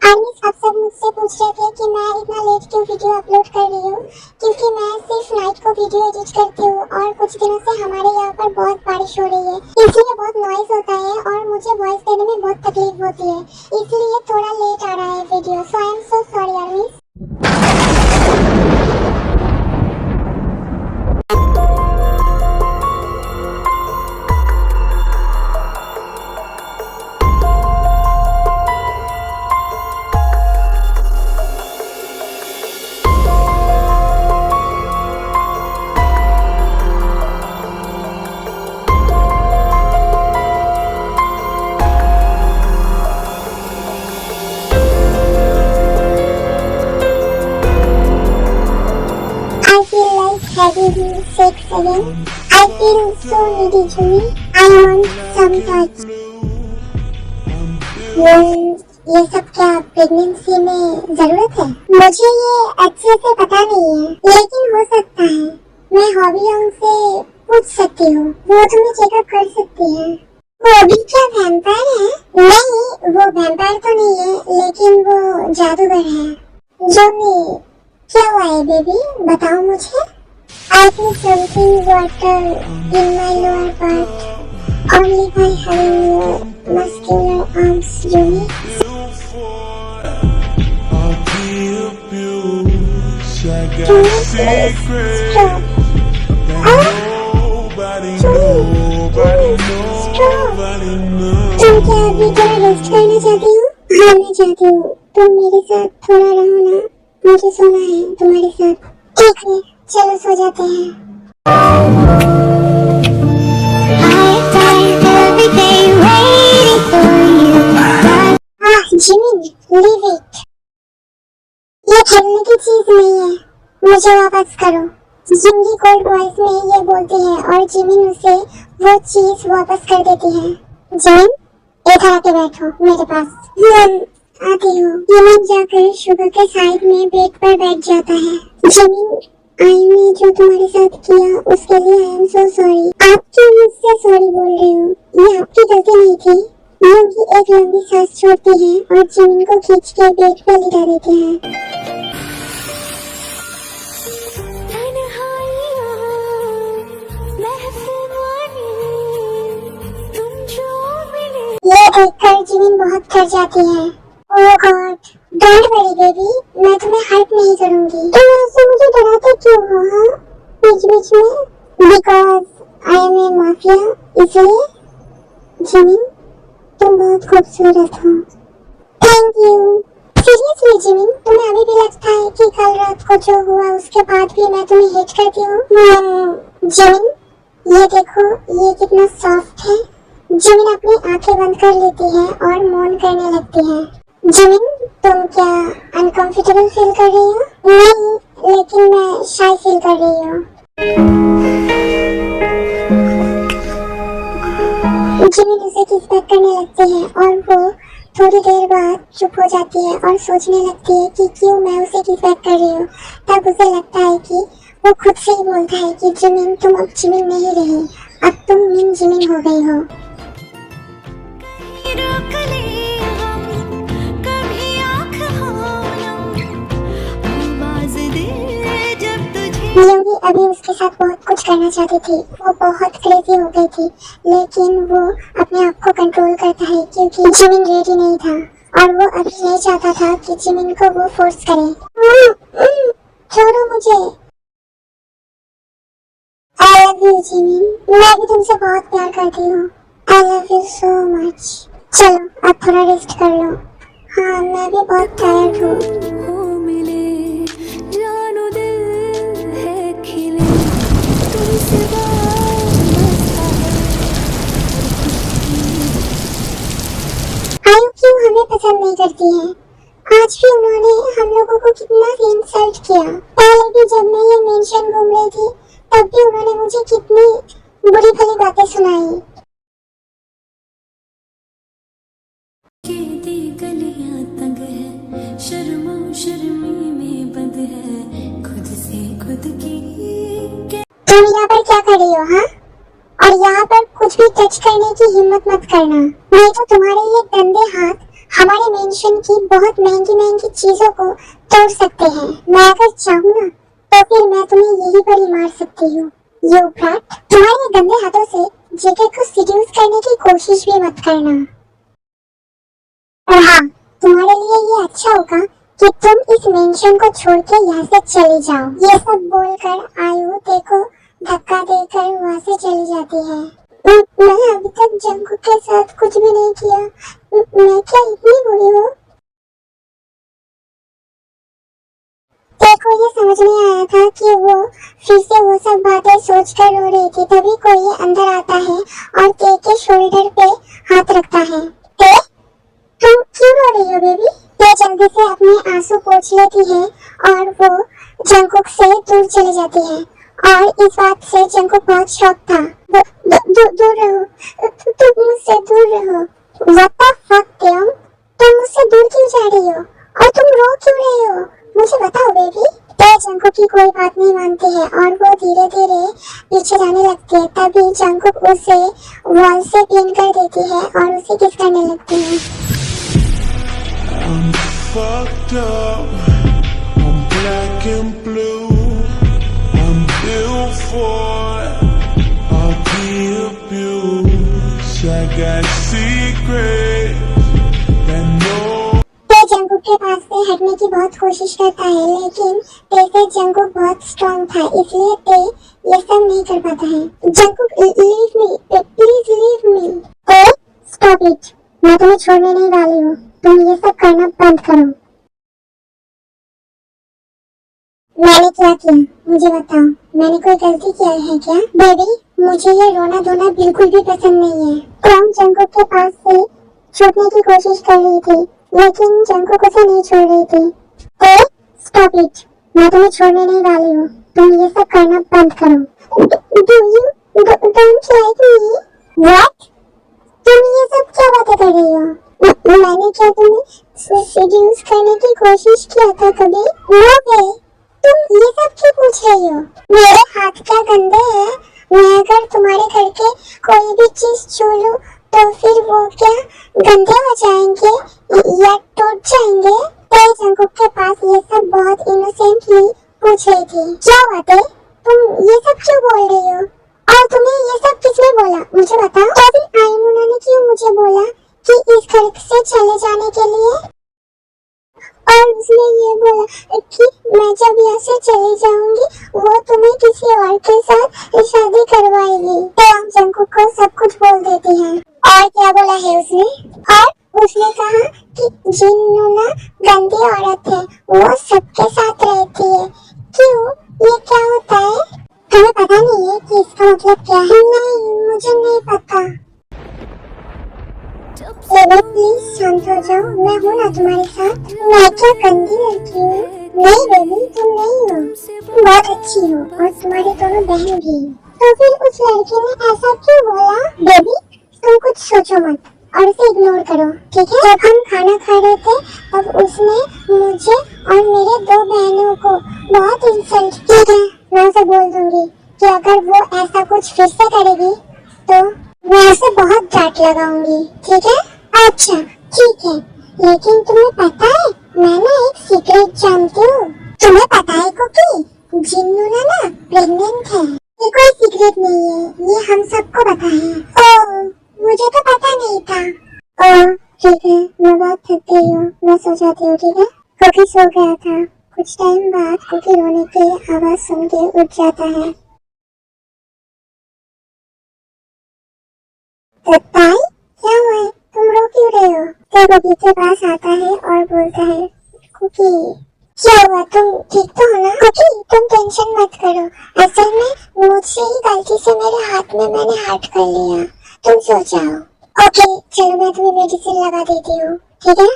आर्मीज आप सब मुझसे पूछ रहे थे कि मैं इतना लेट क्यों वीडियो अपलोड कर रही हूँ, क्योंकि मैं सिर्फ नाइट को वीडियो एडिट करती हूँ और कुछ दिनों से हमारे यहाँ पर बहुत बारिश हो रही है, इसलिए बहुत नॉइज होता है और मुझे वॉइस देने में बहुत तकलीफ होती है, इसलिए थोड़ा लेट आ रहा है video. So I am so sorry आर्मीज। Having sex again. I feel so needy, Jimmy. I want some touch. ये सब क्या प्रेगनेंसी में जरूरत है? मुझे ये अच्छे से पता नहीं है, लेकिन हो सकता है। मैं हॉबीलों से पूछ सकती हूँ, वो तुम्हें चेकअप कर सकती है। वो भी क्या वैम्पायर है? नहीं, वो वैम्पायर तो नहीं है, लेकिन वो जादूगर है। जोनी, क्या हुआ है बेबी? बताओ मुझे। I feel something water in my lower part only by having your muscular arms, Jimmy. तुम क्या अभी थोड़ा रेस्ट करना चाहती हो? हाँ मैं चाहती हूँ, तुम मेरे साथ थोड़ा रहो ना, मुझे सोना है तुम्हारे साथ। ठीक है, चलो सो जाते हैं। Jimmy, leave it. ये खेलने की चीज नहीं है, मुझे वापस करो। जिंगी कोल्ड वॉइस में ये बोलती है और जिमिन उसे वो चीज वापस कर देती है। जिमिन, इधर आके बैठो मेरे पास। आती हूँ। जिमिन जाकर शुगर के साइड में बेड पर बैठ जाता है। जिमिन, आई ने जो तुम्हारे साथ किया उसके लिए आई एम सो सॉरी। आप क्यों मुझसे सॉरी बोल रहे हो? ये आपकी गलती नहीं थी। योगी एक लंबी सांस छोड़ती है और जिमिन को खींच के बेड पे लिटा देते हैं। ये देखकर जिमिन बहुत डर जाती है। ओह गॉड, डोंट वरी बेबी, मैं तुम्हें हर्ट नहीं करूंगी। तुम ऐसे मुझे डराते क्यों हो? हाँ, बीच बीच में। Because I am a mafia, इसलिए। जिमिन, तुम बहुत खूबसूरत हो। Thank you. सीरियसली जिमिन, तुम्हें अभी भी लगता है कि कल रात को जो हुआ उसके बाद भी मैं तुम्हें हेट करती हूँ? जिमिन, ये देखो, ये कितना सॉफ्ट है। जिमिन अपनी आंखें बंद कर लेती है और मौन करने लगती है। जिमिन, तुम क्या अनकंफर्टेबल फील कर रही हो? नहीं, लेकिन मैं शाय फील कर रही हूँ। जिमिन उसे किस बैक करने लगती है और वो थोड़ी देर बाद चुप हो जाती है और सोचने लगती है कि क्यों मैं उसे किस बैक कर रही हूँ। तब उसे लगता है कि वो खुद से ही बोलता है कि जिमिन, तुम अब जिमिन नहीं रही, अब तुम मिन जिमिन हो गई हो। योगी अभी उसके साथ बहुत कुछ करना चाहती थी, वो बहुत क्रेजी हो गई थी, लेकिन वो अपने आप को कंट्रोल करता है क्योंकि जिमिन रेडी नहीं था और वो अभी नहीं चाहता था कि जिमिन को वो फोर्स करे। छोड़ो मुझे। आई लव यू जिमिन, मैं भी तुमसे बहुत प्यार करती हूँ। I love you so much. चलो अब थोड़ा रेस्ट कर लो। हाँ, मैं भी बहुत टायर्ड हूँ। क्यों हमें पसंद नहीं करती है? आज भी उन्होंने हम लोगों को कितना इंसल्ट किया। पहले भी जब मैं ये मेंशन घूम रही थी, तब भी उन्होंने मुझे कितनी बुरी भली बातें सुनाई। गलियां तंग है, शर्मो शर्मी में बंद है, खुद से खुद की। तुम यहाँ पर क्या कर रही हो? हाँ, और यहाँ पर कुछ भी टच करने की हिम्मत मत करना, नहीं तो तुम्हारे ये गंदे हाथ हमारे मेंशन की बहुत महंगी महंगी चीजों को तोड़ सकते हैं। मैं अगर चाहूँ ना तो फिर मैं तुम्हें यहीं पर ही मार सकती हूँ। यू ब्रैट, तुम्हारे गंदे हाथों से जेके को सीड्यूस करने की कोशिश भी मत करना। और हाँ, तुम्हारे लिए ये अच्छा होगा कि तुम इस मेंशन को छोड़ के यहाँ से चले जाओ। ये सब बोलकर आयु देखो धक्का देकर वहाँ से चली जाती है। मैं अभी तक जंगकुक के साथ कुछ भी नहीं किया। मैं क्या इतनी बुरी हूँ? देखो ये समझ नहीं आया था कि वो फिर से वो सब बातें सोचकर रो रही थी। तभी कोई अंदर आता है और के शोल्डर पे हाथ रखता है। तुम क्यों रो रही हो बेबी? ते जल्दी से अपने आंसू पोंछ लेती है और वो जंगकुक से दूर चली जाती है। और इस बात से जंगकुक बहुत शॉक था। दूर रहो, तुम मुझसे दूर रहो। What the fuck तेयम? तुम मुझसे दूर क्यों जा रही हो? और तुम रो क्यों रही हो? मुझे बताओ बेबी। ते जंगकुक की कोई बात नहीं मानती है और वो धीरे धीरे पीछे जाने लगती है। तभी जंगकुक उसे वॉल से पिन कर देती है और उसे किस करने लगती है। I'm fucked up, I'm black and blue, I'm built for all the abuse, I got secrets that no ते जंगकुक के पास से हटने की बहुत कोशिश करता है, लेकिन ते से जंगकुक बहुत स्ट्रॉन्ग था, इसलिए ते ये सब नहीं कर पाता है। Jungkook leave me, please leave me. ते स्टॉप इट, मैं तुम्हें छोड़ने नहीं वाली हूँ। तुम ये सब करना बंद करो। मैंने क्या किया मुझे बताओ? मैंने कोई गलती किया है क्या? बेबी मुझे ये रोना धोना बिल्कुल भी पसंद नहीं है। क्राउन जंगकुक के पास से छूटने की कोशिश कर रही थी, लेकिन जंगकुक उसे नहीं छोड़ रही थी। स्टॉप इट, मैं तुम्हें छोड़ने नहीं वाली हूँ। तुम ये सब करना बंद करो। Do you don't like me? What? तुम ये सब क्या बातें कर रही हो? मैंने क्या तुम्हें सीड्यूस करने की कोशिश किया था कभी? नो वे, तुम ये सब क्यों पूछ रही हो? मेरे हाथ क्या गंदे हैं? मैं अगर तुम्हारे घर के कोई भी चीज छू लूं तो फिर वो क्या गंदे हो जाएंगे या टूट जाएंगे? ते जंगकुक के पास ये सब बहुत इनोसेंटली पूछ रही थी। क्या बात है? तुम ये सब क्यों बोल रही हो? और तुम्हें ये सब किसने बोला? मुझे बताओ। तो फिर आइनुना ने क्यों मुझे बोला कि इस घर से चले जाने के लिए? और उसने ये बोला कि मैं जब यहाँ से चली जाऊंगी वो तुम्हें किसी और के साथ शादी करवाएगी। तो हम जंगकुक को सब कुछ बोल देते हैं। और क्या बोला है उसने? और उसने कहा कि जिन्नुना गंदी औरत है, वो सबके साथ रहती है। क्यों? ये क्या होता है? तुम्हें पता नहीं है कि इसका मतलब क्या है? नहीं, मुझे नहीं पता। बेबी प्लीज शांत हो जाओ, मैं हूँ ना तुम्हारे साथ। मैं क्या गंदी लड़की हूँ? नहीं बेबी, तुम नहीं हो, तुम बहुत अच्छी हो और तुम्हारी दोनों बहन भी। तो फिर उस लड़की ने ऐसा क्यों बोला? बेबी तुम कुछ सोचो मत और उसे इग्नोर करो, ठीक है? जब हम खाना खा रहे थे तब उसने मुझे और मेरे दो बहनों को बहुत इंसल्ट किया। मैं उसे बोल दूंगी कि अगर वो ऐसा कुछ फिर से करेगी तो मैं उसे बहुत डांट लगाऊंगी, ठीक है? अच्छा ठीक है, लेकिन तुम्हें पता है मैं ना एक सीक्रेट जानती हूँ। तुम्हें पता है कुकी? जिन्नुना ना प्रेग्नेंट है। ये कोई सीक्रेट नहीं है, ये हम सबको पता है। ओह, मुझे तो पता नहीं था। ओह ठीक है, मैं बहुत थक गई हूँ, मैं सो जाती हूँ, ठीक है? कुकी सो गया था। कुछ टाइम बाद कुकी रोने की आवाज सुन के उठ जाता है। ताई क्या हुआ है? तुम रो क्यों रहे हो? तो कुकी के पास आता है और बोलता है कुकी क्या हुआ, तुम ठीक तो हो ना? कुकी तुम टेंशन मत करो, असल में मुझसे ही गलती से मेरे हाथ में मैंने हर्ट कर लिया, तुम सो जाओ। ओके चलो मैं तुम्हें मेडिसिन लगा देती हूँ, ठीक है?